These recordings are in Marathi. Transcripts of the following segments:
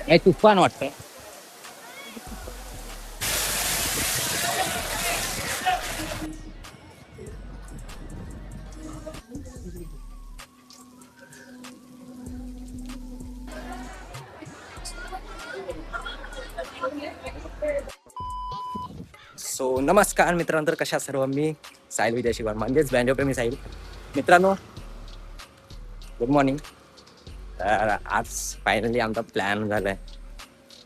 हे तुफान वाटतंय. सो नमस्कार मित्रांनो, तर कशा सर्व. मी साहिल विजय शिवार, म्हणजेच बँजोप्रेमी साहिल. मित्रांनो, गुड मॉर्निंग. तर आज फायनली आमचा प्लॅन झालाय.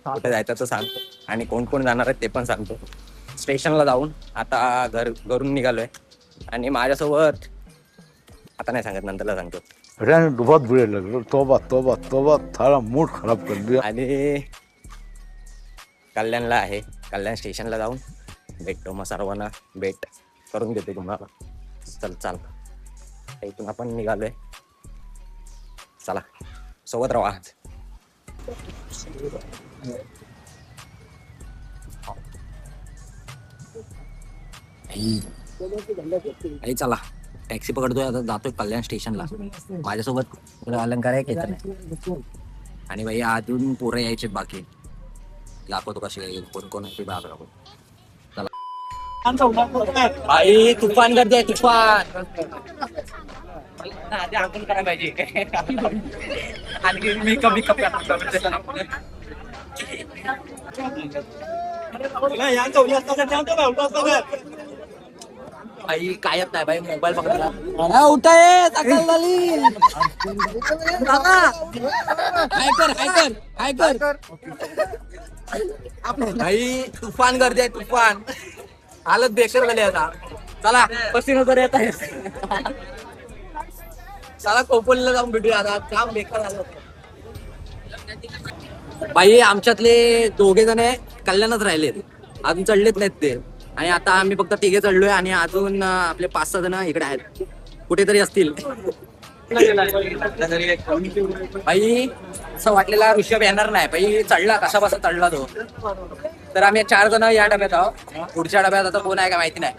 कुठे जायचं तर सांगतो आणि कोण कोण जाणार आहे ते पण सांगतो. स्टेशनला जाऊन आता घरून निघालोय आणि माझ्यासोबत आता नाही सांगत, नंतरला सांगतो. बहुत बुरे लग रहे. तोबा तोबा तोबा, थारा मूड खराब कर दिया. आणि कल्याणला आहे. कल्याण स्टेशनला जाऊन भेटतो, मग सर्वांना भेट करून देते तुम्हाला. चाल इथून आपण निघालोय. चला सोबत राहा. चला टॅक्सी पकडतोय, आता जातोय कल्याण स्टेशनला. माझ्यासोबत अलंकार आहे केतन आणि भाई अजून पोरं यायचे बाकी. दाखवतो कसे कोण कोण आहे बाग राहू. चला भाई, तुफान गर्दी आहे, तुफान. आपण करायला पाहिजे आणि मेकअप भाई कायच नाही भाई, मोबाईल पकडला. उठाय सकाळ झाली. हाय कर भाई, तुफान गर्दी आहे, तुफान. हालत बेकार झाली आता. चला पस्तीस हजार येत आहे. चला कोपरला जाऊन भेटूया. आता काम बेकार झालं. भाई आमच्यातले दोघे जण कल्याणच राहिलेत, अजून चढलेत नाहीत ते. आणि आता आम्ही फक्त तिघे चढलोय आणि अजून आपले 5-6 जण इकडे आहेत, कुठेतरी असतील. भाई असं वाटलेला ऋषभ येणार नाही, भाई चढला कसा बसा चढला तो. तर आम्ही 4 जण या डब्यात आहोत. पुढच्या डब्यात आता कोण आहे का माहिती नाही,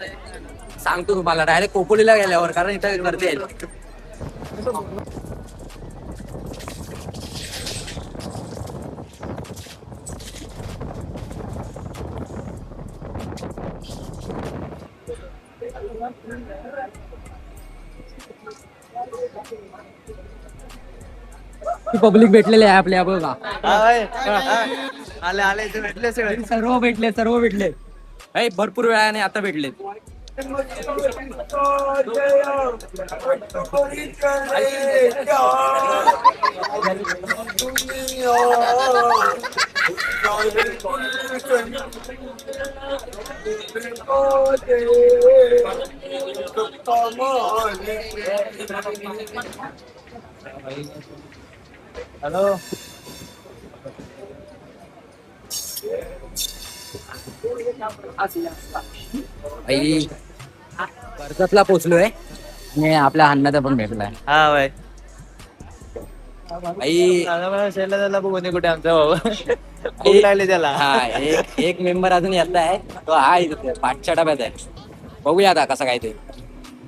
सांगतो तुम्हाला डायरेक्ट कोपोलीला गेल्यावर, कारण इथं गर्दी आहे. पब्लिक भेटलेले आहे आपल्या बघा. आले भेटले सगळे. सर्व भेटले. भरपूर वेळाने आता भेटले. हॅलो, कर्जतला पोहोचलोय आणि आपल्या अन्नाचा पण भेटलाय. हा भाई. भाई बघून कुठे आमचा बाबा खूप लागले त्याला. हा, एक मेंबर अजून येत आहे, तो हा इथे पाठच्या डब्यात आहे. बघूया आता कसं काय ते.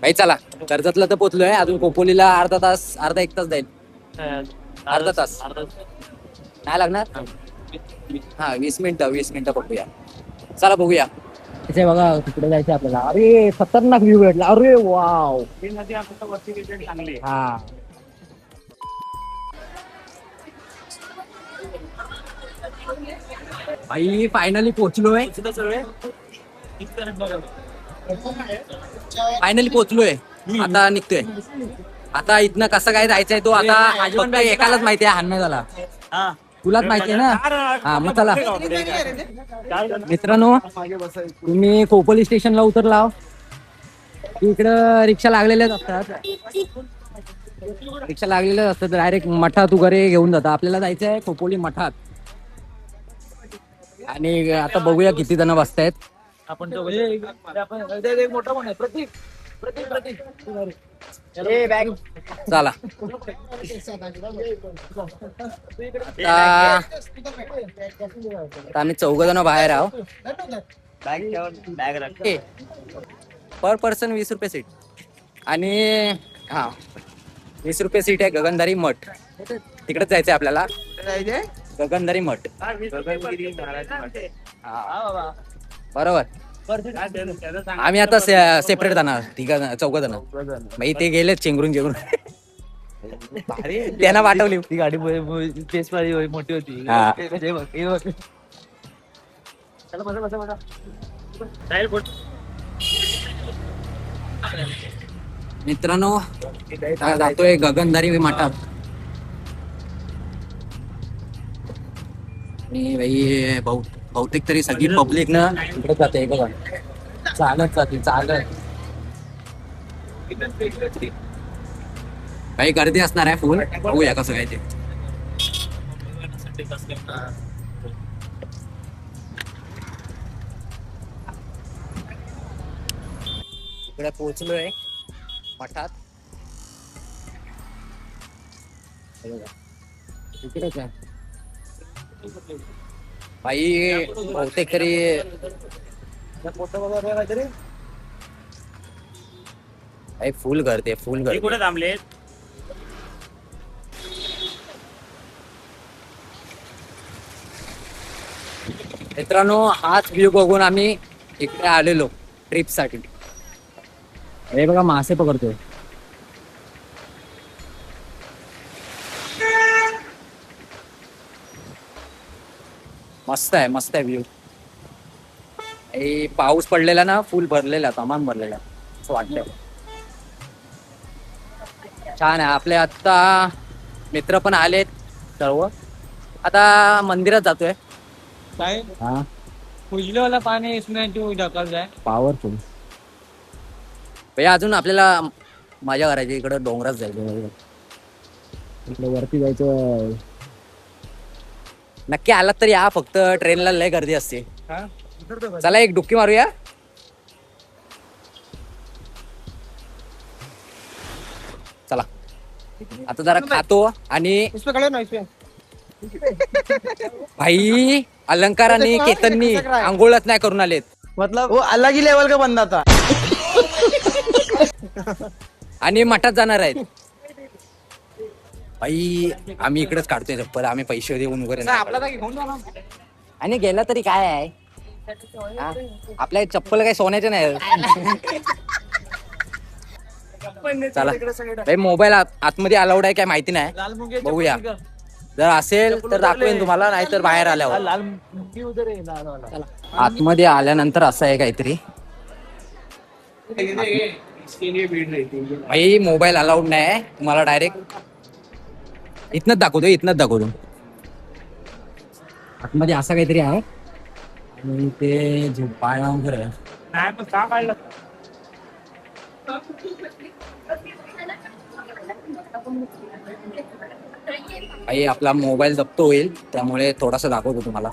भाई चला, कर्जतला तर पोहोचलोय, अजून कोपोलीला अर्धा 1 तास जाईल. अर्धा तास नाही लागणार. हा 20 मिनिटं बघूया. चला बघूया. तिथे बघा, तिकडे जायचं आपल्याला. अरे खतरनाक व्ह्यू भेटला. अरे वाव. हा भाई फायनली पोहोचलोय. आता निघतोय. आता इथनं कसं काय जायचंय तो आता फक्त एकालाच माहिती आहे, हाणं झाला. तुलाच माहिती आहे ना. हा मग चला मित्रांनो, तुम्ही खोपोली स्टेशनला उतरला की इकडं रिक्षा लागलेल्याच असतात. डायरेक्ट मठात वगैरे घेऊन जातात. आपल्याला जायचं आहे खोपोली मठात. आणि आता बघूया किती जण बसतायत. आपण मोठा पण आहे प्रतीक. चला आता आम्ही 4 जण बाहेर आहोत. पर पर्सन 20 रुपये सीट. आणि हा ₹20 सीट आहे गगनधारी मठ. तिकडेच जायचंय आपल्याला. गगनधारी मठ. हा, बरोबर. आम्ही आता सेपरेट जाणार चौघ जण. बाई ते गेले चेंगरून चेंगरून. त्यांना पाठवली ती गाडी पेस मोठी होती. हा. चला बसा. मित्रांनो आता जातोय गगनधारी मठात. आणि बाई बहुतेक तरी सगळी पब्लिक ना इकडे जाते बघा. चालत जाते चालत. काही गर्दी असणार आहे फुल. बघूया कसं काय ते. इकडे पोहोचलोय मठात. इकडेच आहे बाई. बहुतेक तरी फुल गर्दी फुल गर्दी. कुठे थांबले? मित्रांनो हाच व्ह्यू बघून आम्ही इकडे आलेलो ट्रिप साठी. हे बघा मासे पकडतोय. मस्त आहे व्ह्यू. पाऊस पडलेला ना फुल भरलेला तमाम भरलेला असं वाटतंय. छान आहे. आपले आता मित्र पण आलेत सर्व. आता मंदिरात जातोय. काय हा उजले वाला पाणी इसमें जो ढकल जाए. पॉवरफुल. भैया अजून आपल्याला मजा करायची. इकडं डोंगरात जायचं. इकडे वरती जायचं. नक्की आलात तर या. फक्त ट्रेनला लय गर्दी असते. चला एक डुक्की मारूया. चला आता जरा खातो. आणि भाई अलंकार आणि केतननी आंघोळच नाही करून आलेत. मतलब वो अलग ही लेवल का बंदा था. आणि मठात जाणार आहेत. भाई आम्ही इकडेच काढतोय चप्पल. आम्ही पैसे देऊन वगैरे नाही. आणि गेला तरी काय आहे. हा? आपल्या चप्पल काही सोन्याचे नाही. चला भाई मोबाईल आतमध्ये अलाउड आहे काय माहिती नाही. बघूया जर असेल तर दाखवेन तुम्हाला. नाही तर बाहेर आल्यावर. लाल मुंगी उधर है लाल वाला. आतमध्ये आल्यानंतर असं आहे काहीतरी. भाई मोबाईल अलाउड नाही आहे तुम्हाला. डायरेक्ट इथनच दाखवतो. आतमध्ये असं काहीतरी आहे. आणि ते झोपाळा वगैरे आहे. नाही पण का काढलं? भाई आपला मोबाईल जप्त होईल त्यामुळे थोडासा दाखवतो तुम्हाला.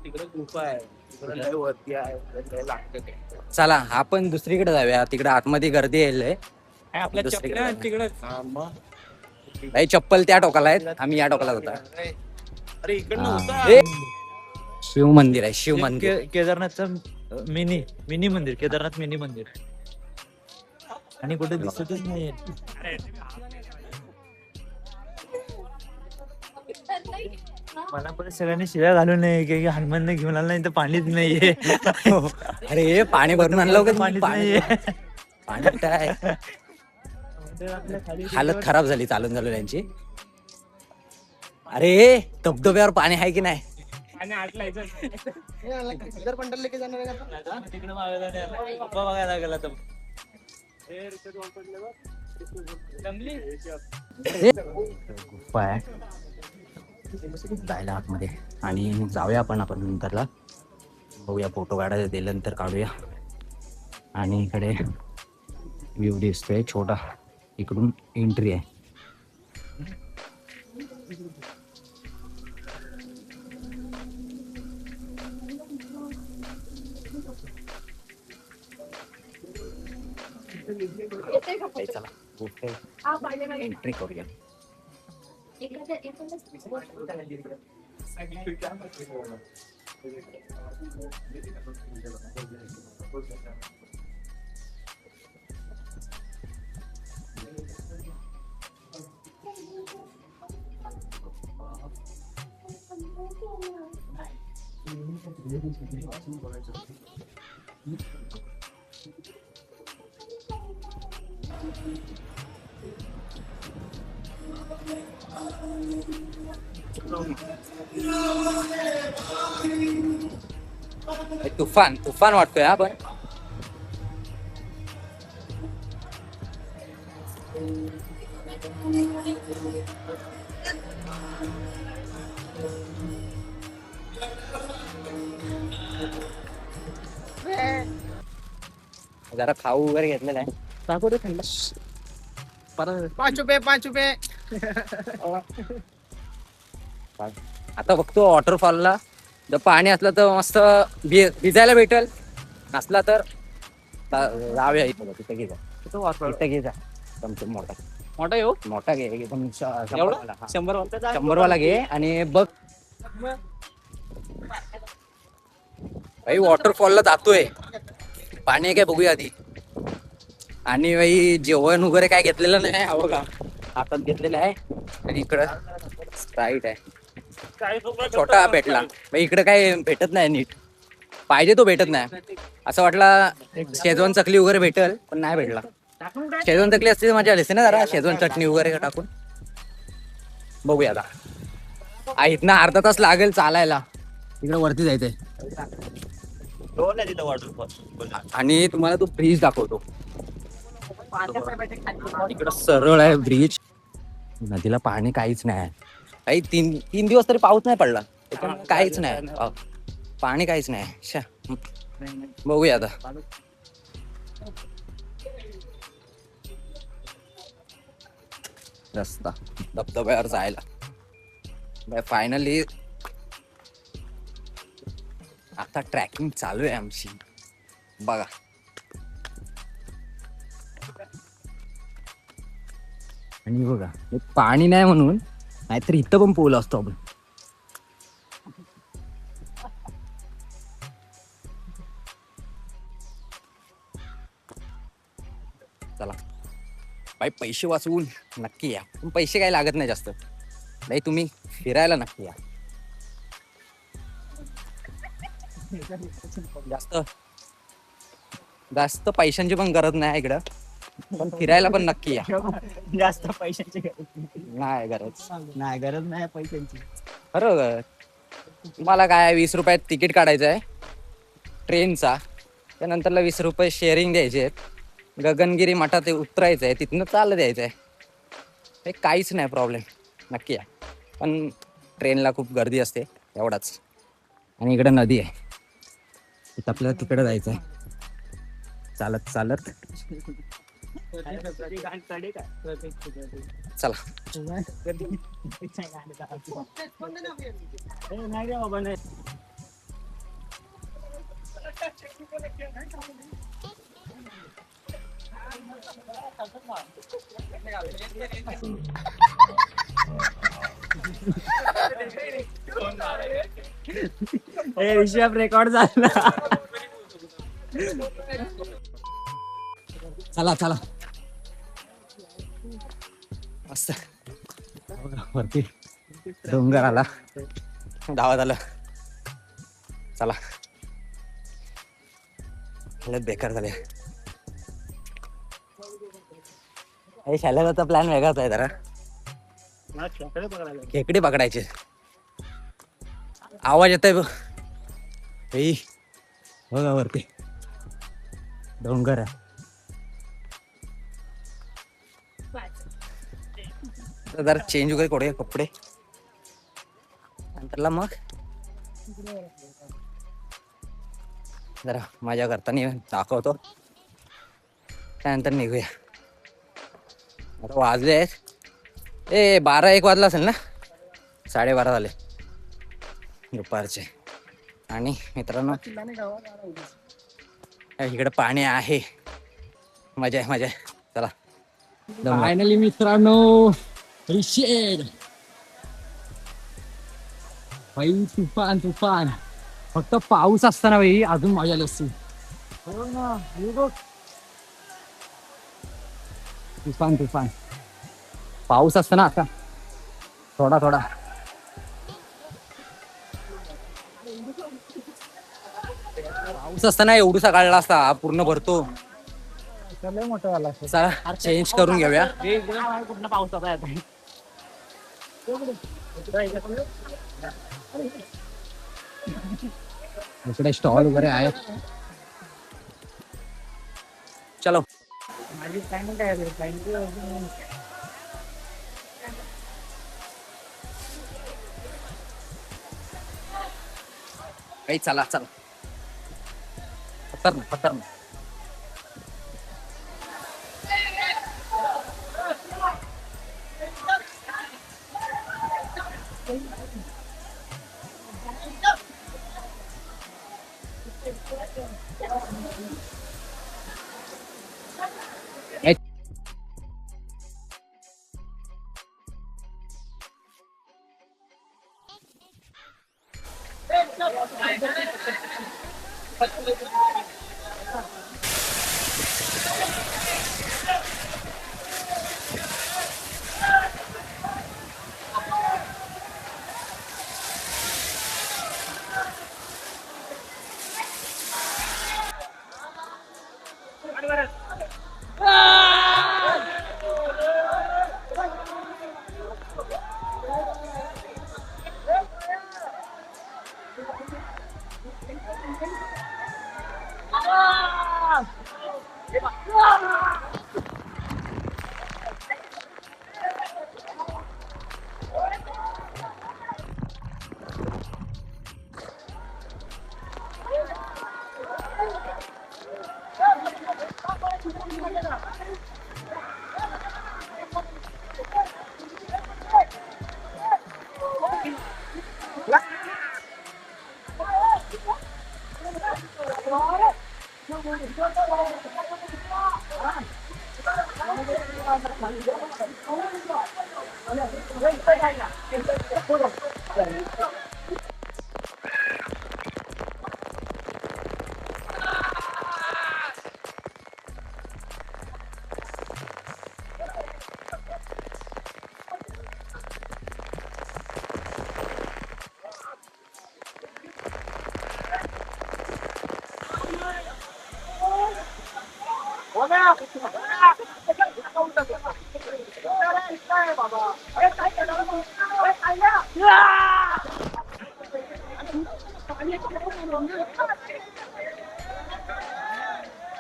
तिकडे गुफा आहे. तिकडे वरती आहे. लागतं ते. चला आपण दुसरीकडे जाऊया. तिकडे आतमध्ये गर्दी आहे. आपल्या दुसरीकडे चपल्या जाऊया. तिकडे. भाई चप्पल त्या टोकाला आहेत. आम्ही या टोकाला जातो. अरे इकडनं होता. शिव मंदिर आहे. शिव मंदिर. केदारनाथचं मिनी मंदिर. केदारनाथ मिनी मंदिर. आणि कुठे दिसतच नाही. मला पण सगळ्यांनी शिव्या घालू नये की हनुमानने घेऊन आला नाही तर पाणीच नाहीये. अरे पाणी भरून आणलं का? पाणीच नाहीये. पाणी काय हालत खराब झाली चालून झालो त्यांची. अरे धबधब्यावर पाणी आहे की नाही. गुफा आहे जायला आतमध्ये. आणि जाऊया आपण नंतरला. बघूया फोटो काढायला दिलं नंतर काढूया. आणि इकडे व्ह्यू दिसतोय छोटा. इकडून एंट्री आहे. चला एंट्री करूया. तुफान तुफान वाटतोय हा पण. जरा खाऊ वगैरे घेतलेला आहे. टाकू दे थंड. 5 रुपये. आता बघतो वॉटरफॉलला जर पाणी असलं तर मस्त भिजायला भेटल, नसला तर जाऊया इथं. तिथे घे जा. इथं घे जा. चमचम मोठा येऊ मोठा घे एकदम 100 वाला. हा. 100 100 वाला घे आणि बघ भाई वॉटरफॉलला जातोय. पाणी आहे काय बघूया आधी. आणि भाई जेवण वगैरे काय घेतलेलं नाही. हा बघा हातात घेतलेलं आहे. आणि इकडं स्प्राईट आहे. छोटा भेटला भाई. इकडे काय भेटत नाही नीट. पाहिजे तो भेटत नाही. असं वाटला शेजवान चकली वगैरे भेटल पण नाही भेटला. शेजवान चकली असते मजा आली असते ना जरा. शेजवान चटणी वगैरे टाकून बघूया आता. इथनं अर्धा तास लागेल चालायला. इकडे वरती जायचंय. आणि तुम्हाला तो ब्रिज दाखवतो. इकडं सरळ आहे ब्रिज. नदीला पाणी काहीच नाही. काही तीन दिवस तरी पाऊस नाही पडला. काहीच नाही पाणी काहीच नाही. बघूया आता. रस्ता धबधब्यावर जायला फायनली. आता ट्रॅकिंग चालू आहे आमची बघा. आणि बघा पाणी नाही म्हणून, नाहीतर इथं पण पोहला असतो आपण. चला भाई पैसे वाचवून नक्की या. पण पैसे काही लागत नाही जास्त. नाही तुम्ही फिरायला नक्की या. जास्त जास्त पैशांची पण गरज नाही इकडं. पण फिरायला पण नक्की या. जास्त पैशांची नाही गरज. नाही पैशांची. खरं तुम्हाला काय 20 रुपयात तिकीट काढायचं आहे ट्रेनचा. त्यानंतरला 20 रुपये शेअरिंग द्यायचे आहेत. गगनगिरी मठात उतरायचं आहे. तिथनं चालत द्यायचं आहे. हे काहीच नाही प्रॉब्लेम. नक्की या. पण ट्रेनला खूप गर्दी असते एवढाच. आणि इकडं नदी आहे. इथं आपल्याला तिकडं जायचं आहे चालत चालत. चला विषय रेकॉर्ड झाला. चला चला मस्त. वरती डोंगर आला. गावात आलं. चला बेकार झाले. शाळेचा प्लॅन वेगळाच आहे जरा. खेकडे पकडायचे. आवाज येत आहे बघा वरती डोंगर आहे. जरा चेंज वगैरे करूया कपडे. नंतरला मग जरा मजा करताना दाखवतो. त्यानंतर निघूया. आता वाजले आहेत 12-1 वाजला असेल ना. 12:30 झाले दुपारचे. आणि मित्रांनो इकडे पाणी आहे. मजा आहे मजा आहे. चला फायनली मित्रांनो रिशेड भाई तुफान तुफान. फक्त पाऊस असताना भाई अजून मजा आली असती. तुफान तुफान पाऊस असताना आता थोडा थोडा. पाऊस असताना एवढूसा काढला असता हा पूर्ण भरतो. मोठं झाला चला चेंज करून घेऊया. कुठं पावसाचा येत इकडे स्टॉल वगैरे आहेत. चलो माझी टाइम काय काही चला चला. खतरनाक खतरनाक.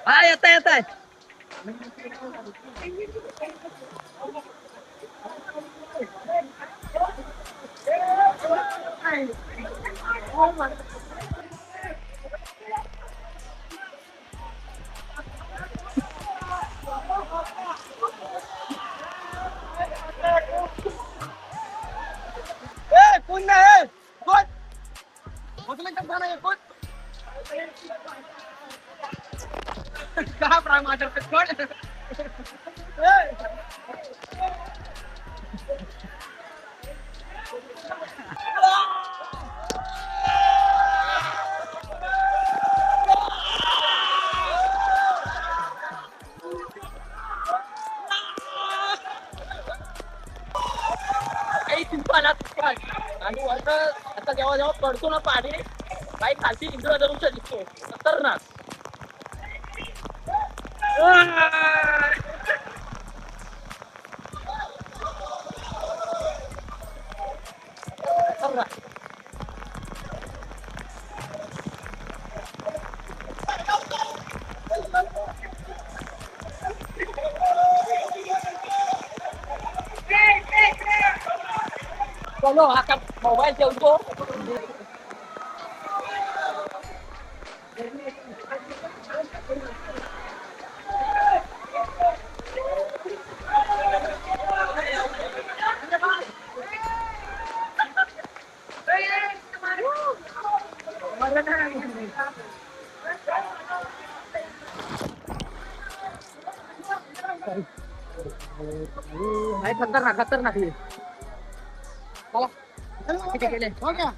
हा येत येत आहे. आणि वरनं आता जेव्हा जेव्हा पडतो ना पाणी काही खालती इंद्रधनुष्य दिसतो खतरनाक. चलो आता मोबाईल ठेवतो. खतरनाक खतरनाक. चला किती केले हो का.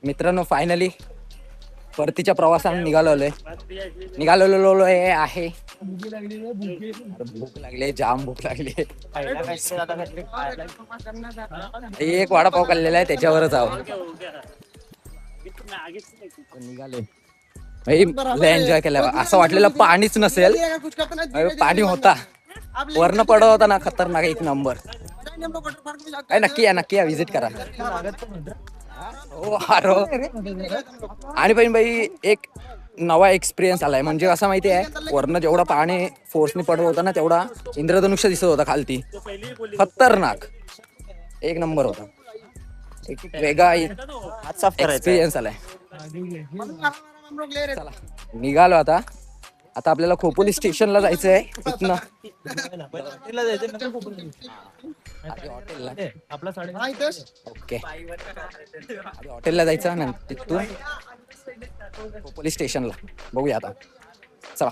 मित्रांनो फायनली परतीच्या प्रवासाने निघालेलो आहे. भूक लागली, जाम भूक लागली. एक वडापाव खाल्लेला आहे त्याच्यावरच आहो. निघाले लय एन्जॉय केला. असं वाटलेलं पाणीच नसेल, पाणी होता. वरनं पडत होता ना, खतरनाक एक नंबर. नक्की या विजिट करा. हो हारो. आणि पण बाई एक नवा एक्सपिरियन्स आलाय. म्हणजे असं माहिती आहे, वरनं जेवढा पाणी फोर्सने पडत होता ना, तेवढा इंद्रधनुष्य दिसत होता खालती. खतरनाक एक नंबर होता. एक वेगळा एक्सपिरियन्स आलाय. चला निघालो आता आपल्याला खोपोली स्टेशनला जायचंय. इथनं हॉटेलला ओके हॉटेलला जायचं ना, तिथून खोपोली स्टेशनला बघूया आता. चला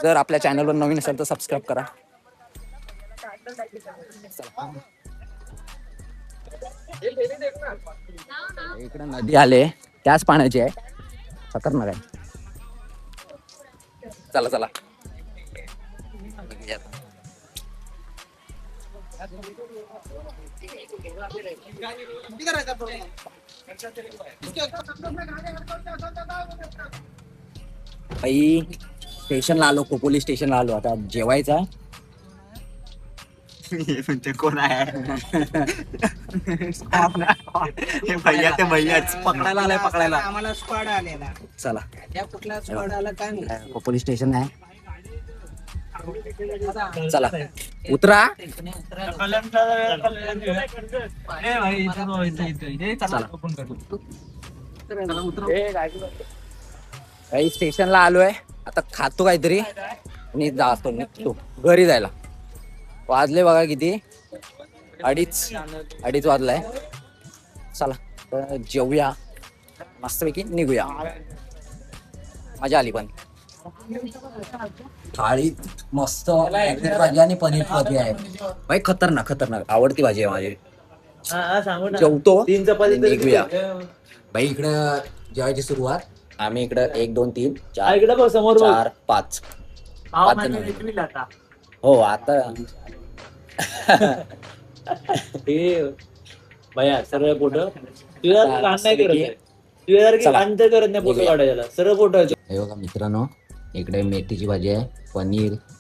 जर आपल्या चॅनलवर नवीन असेल तर सबस्क्राईब करा. इकडे नदी आले, त्याच पाण्याची आहे. खतरनाक आहे. चला चला बाई स्टेशनला आलो, खोपोली स्टेशनला आलो. आता जेवायचा. म्हणजे कोण आहे भैया? ते भैयाच पकडायला आलाय, पकडायला. आम्हाला स्क्वॉड आलेला. चला या कुठल्या स्क्वॉड आला काय नाही. खोपोली स्टेशन आहे. चला उतरा. काही स्टेशनला आलोय आता. खातो काहीतरी आणि जातो, निघतो घरी जायला. वाजले बघा किती, अडीच वाजलाय. चला तर जेवूया मस्तपैकी, निघूया. मजा आली. पण थाळी मस्त भाजी आणि पनीर भाजी आहे भाई. खतरनाक आवडती भाजी आहे माझी. जेवतो आणि निघूया भाई. इकडं जेवायची सुरुवात. आम्ही इकडं 1 2 3 4 समोर 4 5 हो आता भैया सर्व फोटो तुझ्या नाही करत, तुझ्या करत नाही फोटो काढायला. सर्व फोटो हे बघा मित्रांनो, इकडे मेथीची भाजी आहे,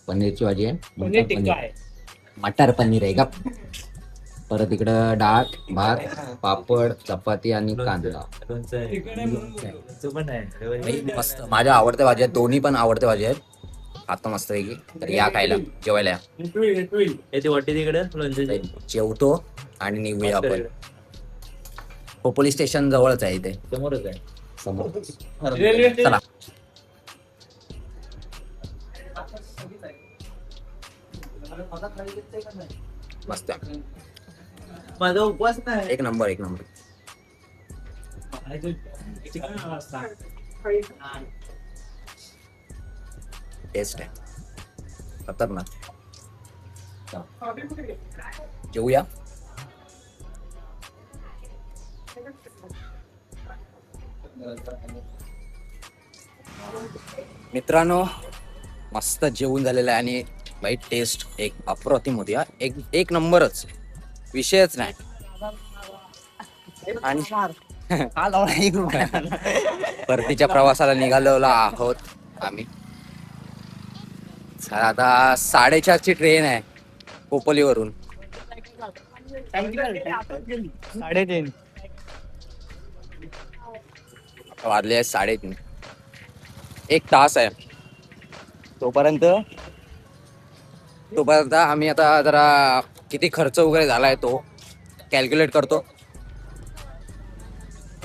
पनीरची भाजी आहे, मटर पनीर आहे का. परत इकडं डाळ, भात, पापड, चपाती आणि कांदा. मस्त माझ्या आवडत्या भाजी आहेत. दोन्ही पण आवडत्या भाजी आहेत. आता मस्त पैकी. तर या खायला, जेवायला या. वाटी तिकडे जेवतो आणि निघूया आपण. खोपोली स्टेशन जवळच आहे इथे, समोरच आहे. समोर. चला मस्त. माझा उपवास नाही. एक नंबर. टेस्ट आहे खतरनाक. जेवूया. मित्रांनो मस्त जेवून झालेलं आहे आणि बाई टेस्ट एक अप्रतिम होती. एक नंबरच, विषयच नाही. आणि परतीच्या प्रवासाला निघालेलो आहोत आम्ही. आता 4:30ची ट्रेन आहे खोपोलीवरून. 3:30 वाजले आहेत 3:30. 1 तास आहे. तोपर्यंत आम्ही आता जरा किती खर्च वगैरे झालाय तो कॅल्क्युलेट करतो.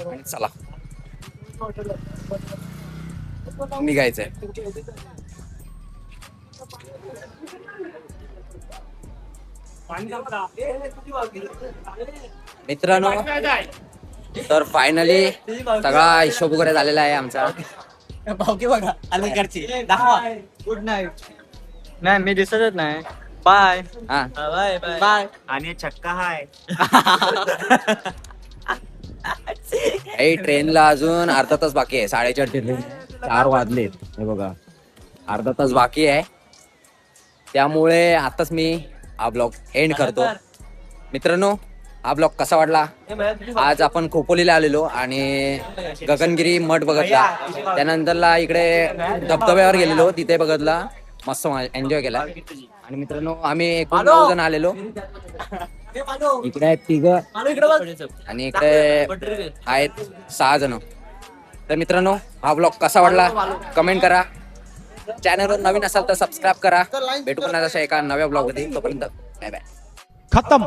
आणि चला निघायचंय. मित्रांनो तर फायनली सगळा हिशोब वगैरे झालेला आहे आमचा. Good night. नाही मी दिसतच नाही. बाय. हा बाय बाय बाय. आणि छक्का हाय. ट्रेनला अजून अर्धा तास बाकी आहे. 4:30 ट्रेन 4 वाजलेत. हे बघा अर्धा तास बाकी आहे. त्यामुळे आताच मी हा ब्लॉग एंड करतो. मित्रांनो हा ब्लॉग कसा वाटला? आज आपण खोपोलीला आलेलो आणि गगनगिरी मठ बघितला. त्यानंतरला इकडे धबधब्यावर गेलेलो, तिथे बघितला, मस्त एन्जॉय केला. आणि मित्रांनो आम्ही एकूण 9 जण आलेलो. इकडे आहेत 3 आणि इकडे आहेत 6 जण. तर मित्रांनो हा ब्लॉग कसा वाटला कमेंट करा. चॅनलवर नवीन असाल तर सबस्क्राईब करा. भेटू पुन्हा अशा एका नव्या ब्लॉग मध्ये. तोपर्यंत बाय बाय. खत्म.